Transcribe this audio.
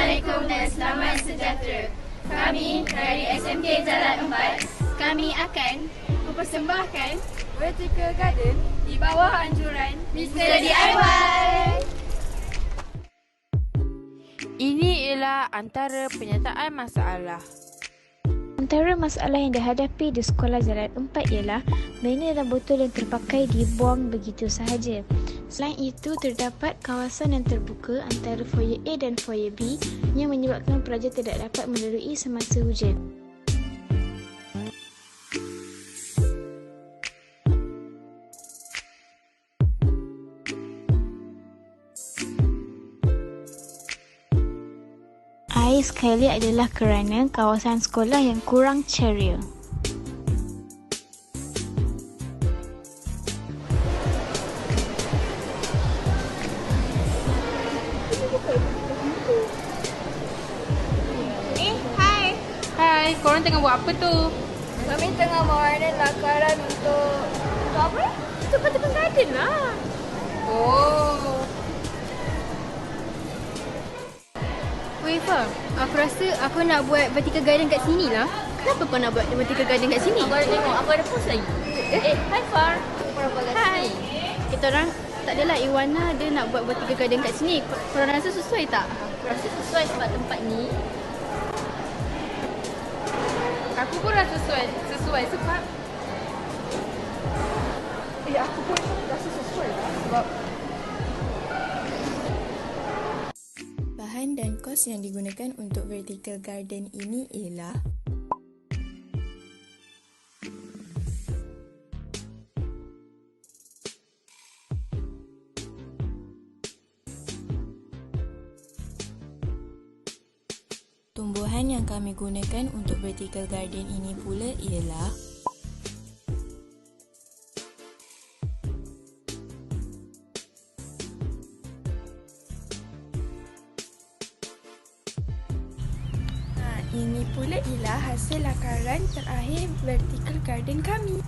Assalamualaikum dan selamat sejahtera. Kami dari SMK Jalan Empat, kami akan mempersembahkan vertical garden di bawah anjuran Mr. DIY. Ini ialah antara penyataan masalah. Antara masalah yang dihadapi di Sekolah Jalan Empat ialah mana dalam botol yang terpakai dibuang begitu sahaja. Selain itu, terdapat kawasan yang terbuka antara foyer A dan foyer B yang menyebabkan pelajar tidak dapat melalui semasa hujan. Air sekali adalah kerana kawasan sekolah yang kurang ceria. Hai, korang tengah buat apa tu? Kami tengah mewarnai lakaran untuk apa? Itu Pertandingan garden lah. Oh. Wei Fa, aku rasa aku nak buat vertical garden kat sini lah. Kenapa kau nak buat vertical garden kat sini? Aku ada tengok, aku ada post lagi. Hi Far. Korang buat kat sini. Kita orang tak adalah Iwana dia nak buat vertical garden kat sini. Korang rasa sesuai tak? Aku rasa sesuai sebab tempat ni. Aku pun rasa sesuai sebab aku pun rasa sesuai lah sebab bahan dan kos yang digunakan untuk vertical garden ini ialah tumbuhan yang kami gunakan untuk vertical garden ini pula ialah ini pula ialah hasil lakaran terakhir vertical garden kami.